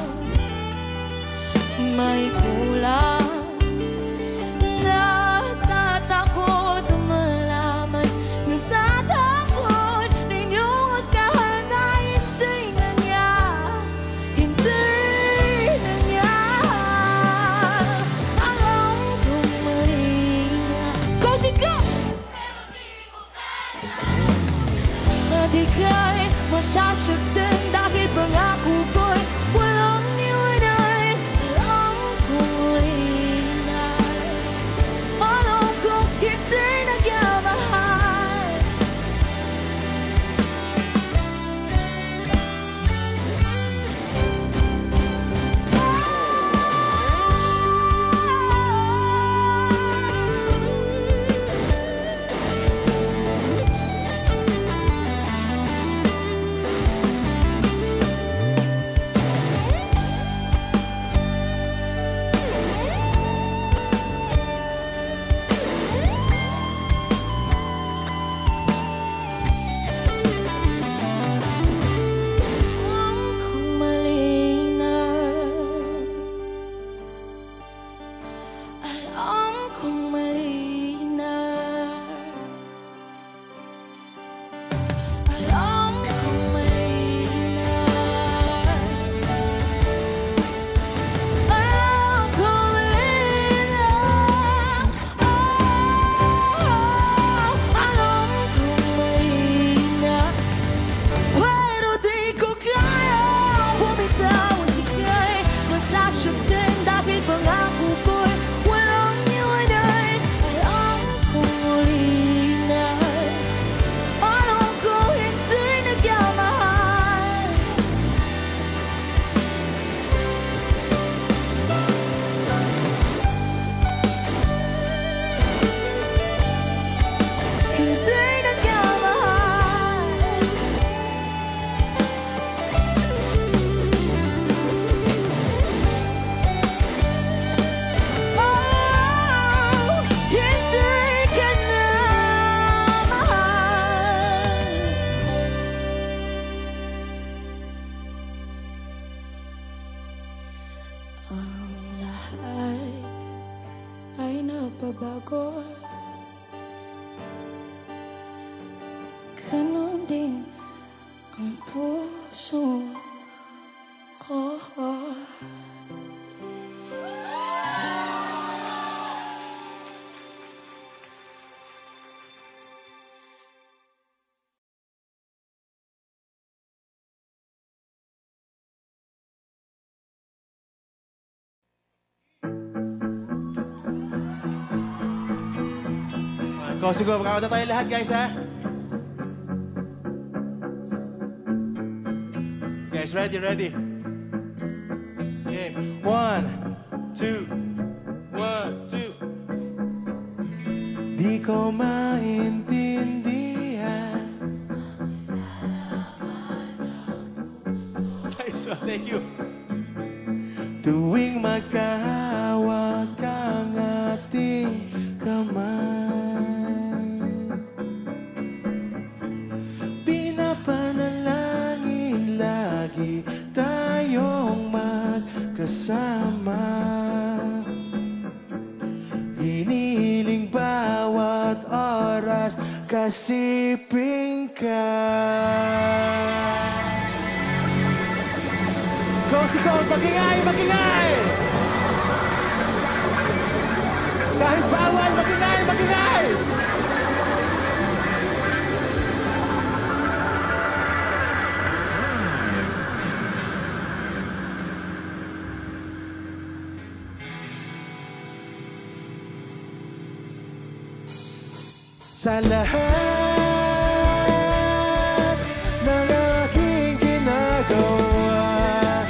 may kulang. Ang lahat ay napabago. Ganon din ang puso ko. Cozy Go, magkakanta tayo lahat guys ha. Guys, ready? Okay, 1, 2, 1, 2. Di ko maintindihan. Nice one, thank you. Tuwing magkahawak ang ating kamay, pinapanalangin lagi tayong magkasama. Hinihiling bawat oras kasiping ka. Cozy Go, magingay! Kahit bawal, magingay! Sa lahat ng aking ginagawa,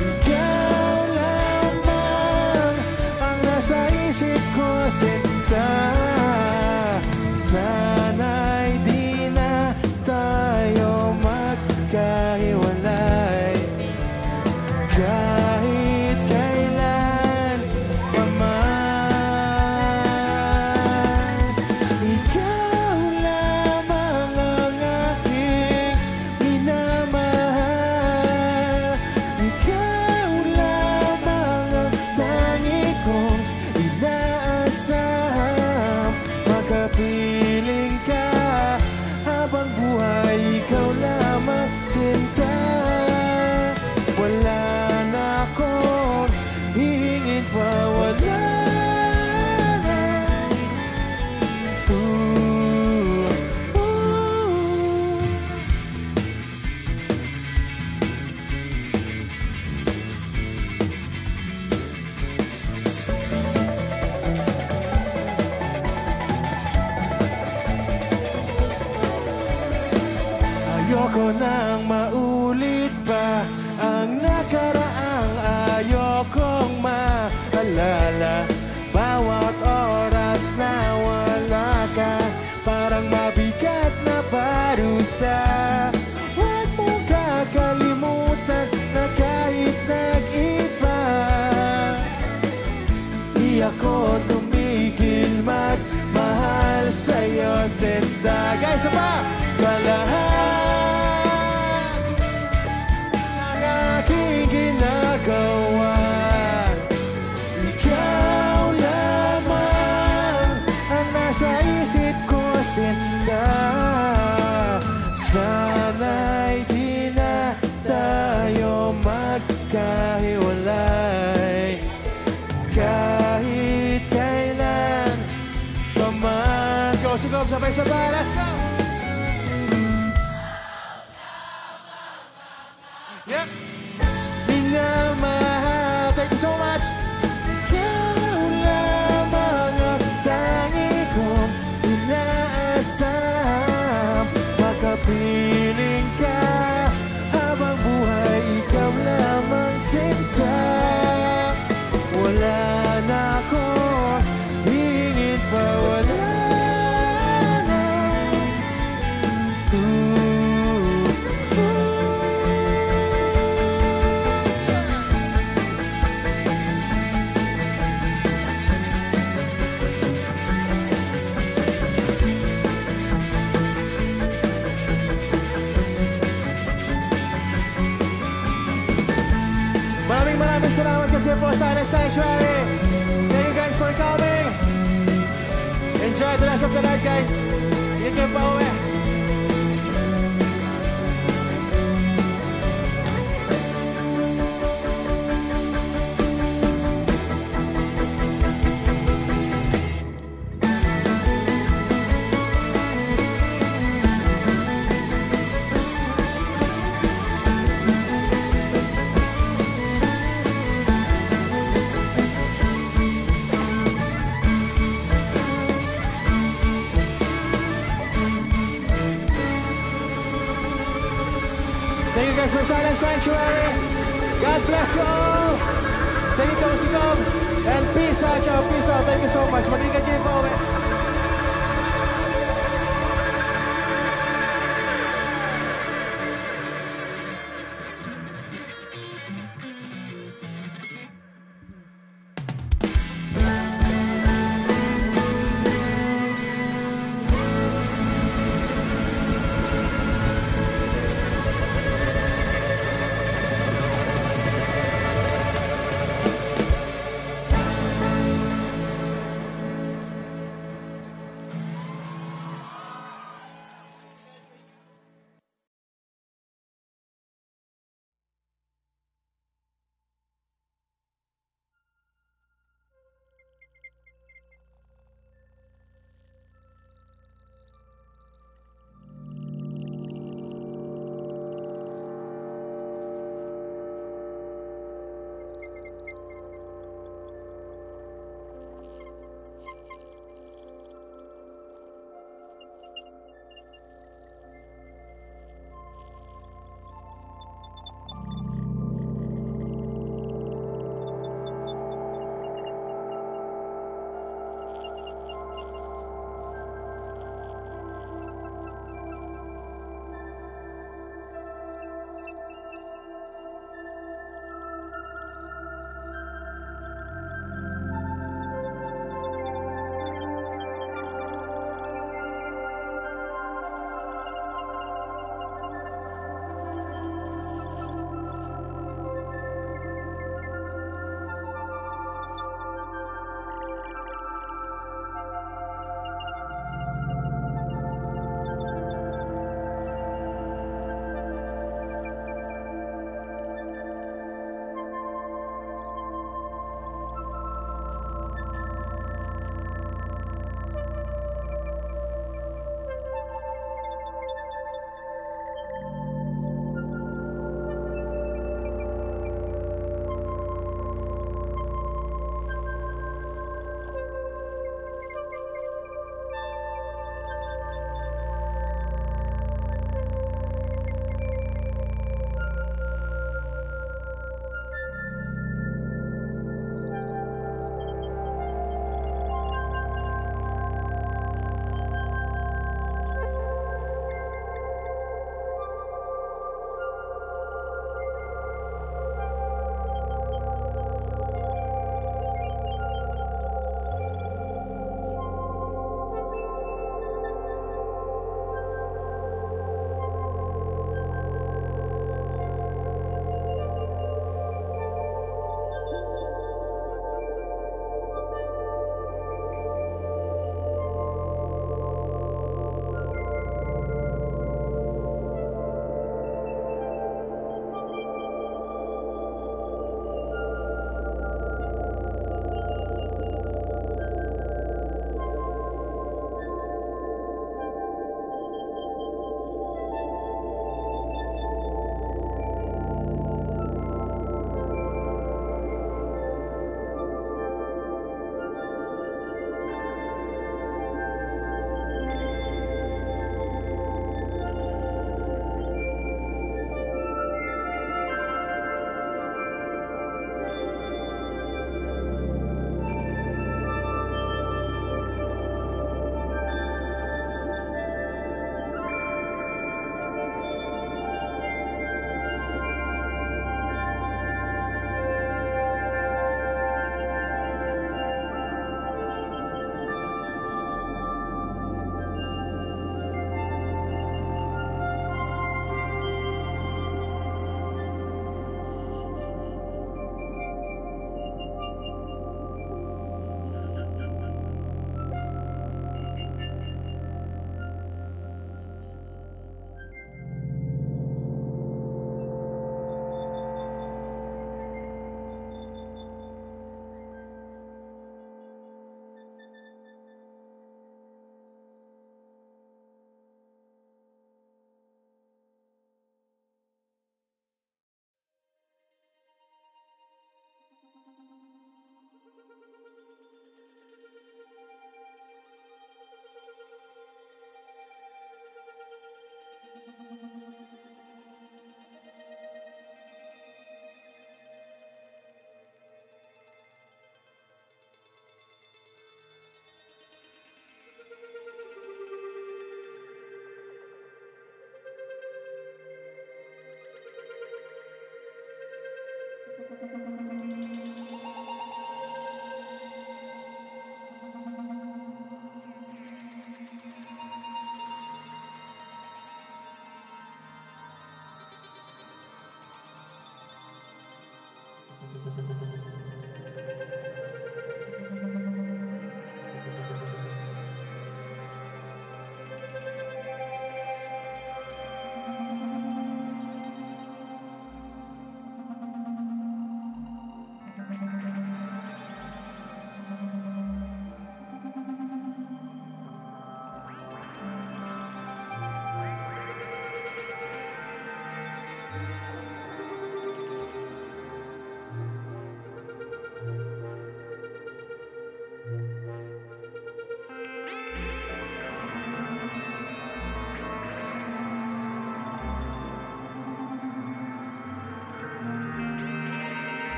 ikaw lamang ang nasa isip ko, sinta. Sana'y di na tayo magkahiwalay, kahit kailan pa man. Ikaw lamang ang aking minamahal, ikaw lamang ang tangi kong inaasam. Makapiling ka habang buhay, ikaw lamang sinta. Wala na akong hihingin pa, wala na. Ayoko nang maulit pa ang nakaraang ayokong maalala. Bawat oras na wala ka, parang mabigat na parusa. Huwag mong kakalimutan na kahit nag-iba, di ako tumigil magmahal sa'yo, sinta. Guys, pa! Sa lahat ng aking ginagawa, ikaw lamang ang nasa isip ko, sinta. Sana'y di na tayo magkahiwalay, kahit kailan pa man. Cozy Go, sabay-sabay, let's go! Yep. Minamahal, thank you so much. Ikaw lamang ang tangi kong inaasam. Makapiling ka habang buhay, ikaw lamang sinta. Wala na akong hingin pa, wala na. Maraming salamat kasi po sa Sanctuary. Thank you guys for coming. Enjoy the rest of the night, guys. Ingat kayo pa uwi. Thank you guys for Silent Sanctuary. God bless you all. Thank you, Cozy Cove. And peace out, y'all. Peace out. Thank you so much. Mag-ingat kayo pa uwi.